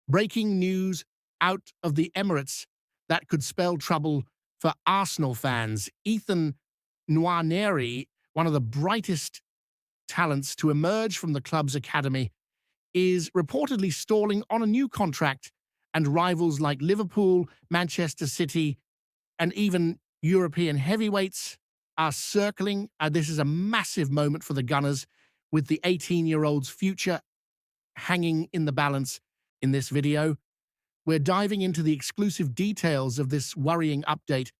Breaking news out of the Emirates that could spell trouble for Arsenal fans. Ethan Nwaneri, one of the brightest talents to emerge from the club's academy, is reportedly stalling on a new contract, and rivals like Liverpool, Manchester City, and even European heavyweights are circling. This is a massive moment for the Gunners, with the 18-year-old's future hanging in the balance in this video. We're diving into the exclusive details of this worrying update,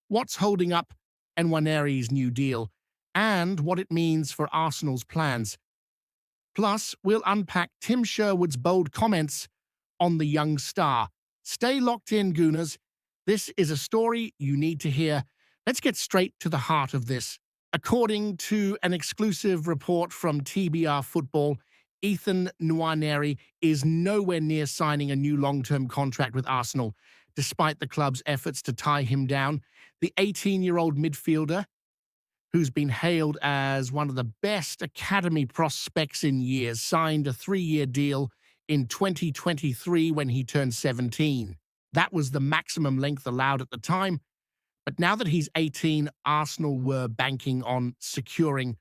what's holding up Nwaneri's new deal, and what it means for Arsenal's plans. Plus, we'll unpack Tim Sherwood's bold comments on the young star. Stay locked in, Gooners. This is a story you need to hear. Let's get straight to the heart of this. According to an exclusive report from TBR Football, Ethan Nwaneri is nowhere near signing a new long-term contract with Arsenal, despite the club's efforts to tie him down. The 18-year-old midfielder, who's been hailed as one of the best academy prospects in years, signed a 3-year deal in 2023 when he turned 17. That was the maximum length allowed at the time. But now that he's 18, Arsenal were banking on securing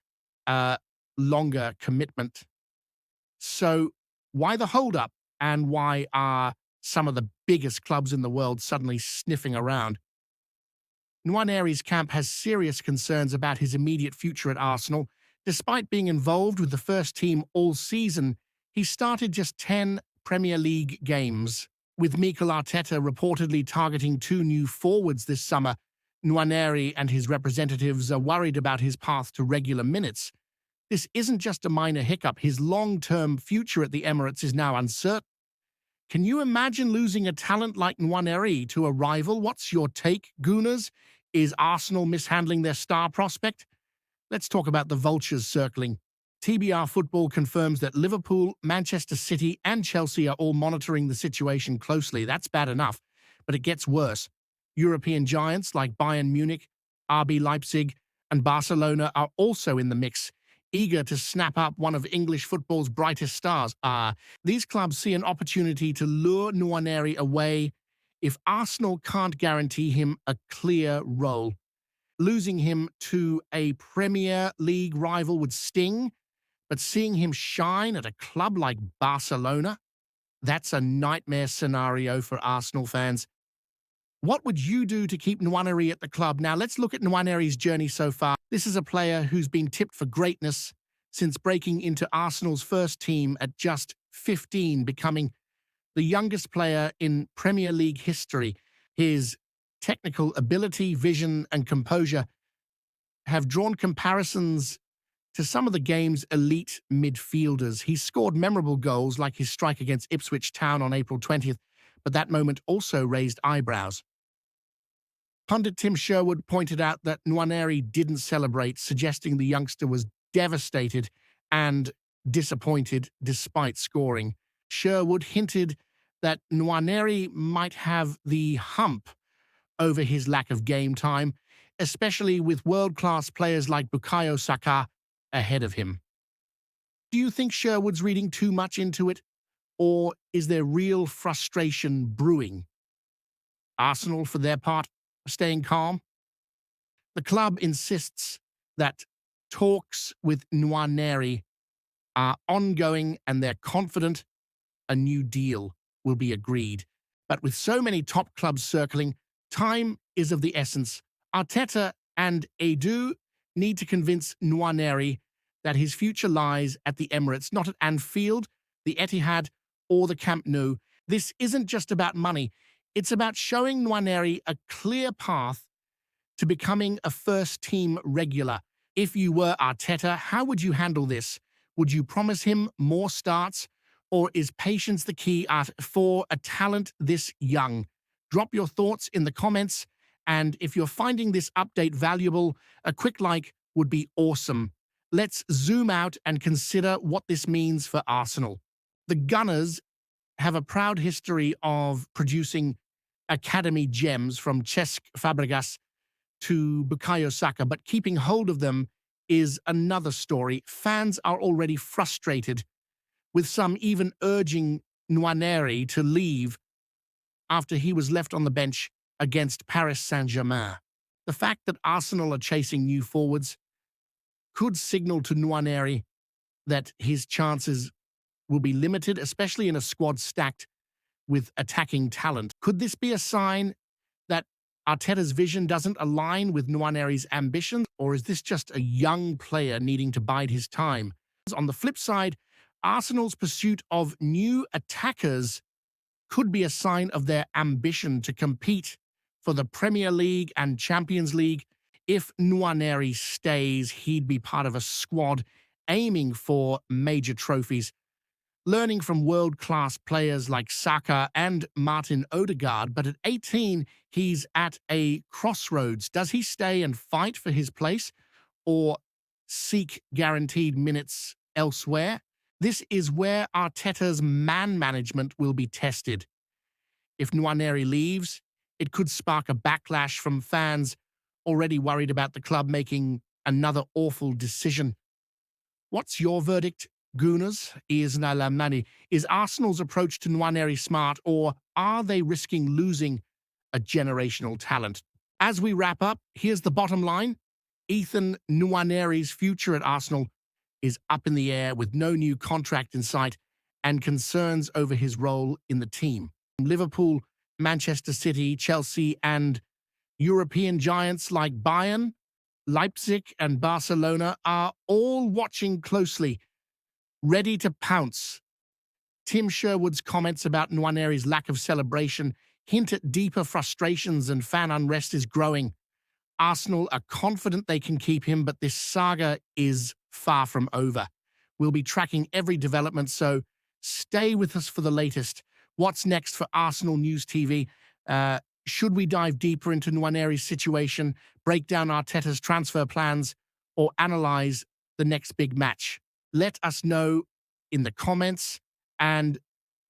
a longer commitment. So why the holdup, and why are some of the biggest clubs in the world suddenly sniffing around? Nwaneri's camp has serious concerns about his immediate future at Arsenal. Despite being involved with the first team all season, he started just 10 Premier League games. With Mikel Arteta reportedly targeting 2 new forwards this summer, Nwaneri and his representatives are worried about his path to regular minutes. This isn't just a minor hiccup. His long-term future at the Emirates is now uncertain. Can you imagine losing a talent like Nwaneri to a rival? What's your take, Gooners? Is Arsenal mishandling their star prospect? Let's talk about the vultures circling. TBR Football confirms that Liverpool, Manchester City, and Chelsea are all monitoring the situation closely. That's bad enough, but it gets worse. European giants like Bayern Munich, RB Leipzig, and Barcelona are also in the mix, eager to snap up one of English football's brightest stars. These clubs see an opportunity to lure Nwaneri away if Arsenal can't guarantee him a clear role. Losing him to a Premier League rival would sting, but seeing him shine at a club like Barcelona, that's a nightmare scenario for Arsenal fans. What would you do to keep Nwaneri at the club? Now, let's look at Nwaneri's journey so far. This is a player who's been tipped for greatness since breaking into Arsenal's first team at just 15, becoming the youngest player in Premier League history. His technical ability, vision, and composure have drawn comparisons to some of the game's elite midfielders. He scored memorable goals like his strike against Ipswich Town on April 20th, but that moment also raised eyebrows. Pundit Tim Sherwood pointed out that Nwaneri didn't celebrate, suggesting the youngster was devastated and disappointed despite scoring. Sherwood hinted that Nwaneri might have the hump over his lack of game time, especially with world-class players like Bukayo Saka ahead of him. Do you think Sherwood's reading too much into it, or is there real frustration brewing? Arsenal, for their part, staying calm? The club insists that talks with Nwaneri are ongoing and they're confident a new deal will be agreed. But with so many top clubs circling, time is of the essence. Arteta and Edu need to convince Nwaneri that his future lies at the Emirates, not at Anfield, the Etihad, or the Camp Nou. This isn't just about money. It's about showing Nwaneri a clear path to becoming a first-team regular. If you were Arteta, how would you handle this? Would you promise him more starts, or is patience the key for a talent this young? Drop your thoughts in the comments, and if you're finding this update valuable, a quick like would be awesome. Let's zoom out and consider what this means for Arsenal. The Gunners have a proud history of producing academy gems, from Cesc Fabregas to Bukayo Saka, but keeping hold of them is another story. Fans are already frustrated, with some even urging Nwaneri to leave after he was left on the bench against Paris Saint-Germain. The fact that Arsenal are chasing new forwards could signal to Nwaneri that his chances will be limited, especially in a squad stacked with attacking talent. Could this be a sign that Arteta's vision doesn't align with Nwaneri's ambitions, or is this just a young player needing to bide his time? On the flip side, Arsenal's pursuit of new attackers could be a sign of their ambition to compete for the Premier League and Champions League. If Nwaneri stays, he'd be part of a squad aiming for major trophies, learning from world-class players like Saka and Martin Odegaard. But at 18, he's at a crossroads. Does he stay and fight for his place or seek guaranteed minutes elsewhere? This is where Arteta's man management will be tested. If Nwaneri leaves, it could spark a backlash from fans already worried about the club making another awful decision. What's your verdict, Gooners? Ethan Nwaneri. Is Arsenal's approach to Nwaneri smart, or are they risking losing a generational talent? As we wrap up, here's the bottom line. Ethan Nwaneri's future at Arsenal is up in the air with no new contract in sight and concerns over his role in the team. Liverpool, Manchester City, Chelsea, and European giants like Bayern, Leipzig, and Barcelona are all watching closely, ready to pounce. Tim Sherwood's comments about Nwaneri's lack of celebration hint at deeper frustrations, and fan unrest is growing. Arsenal are confident they can keep him, but this saga is far from over. We'll be tracking every development, so stay with us for the latest. What's next for Arsenal News TV? Should we dive deeper into Nwaneri's situation, break down Arteta's transfer plans, or analyze the next big match? Let us know in the comments, and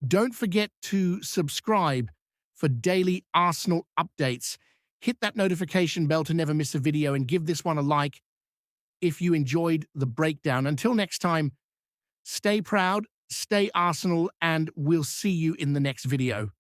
don't forget to subscribe for daily Arsenal updates. Hit that notification bell to never miss a video, and give this one a like if you enjoyed the breakdown. Until next time, stay proud, stay Arsenal, and we'll see you in the next video.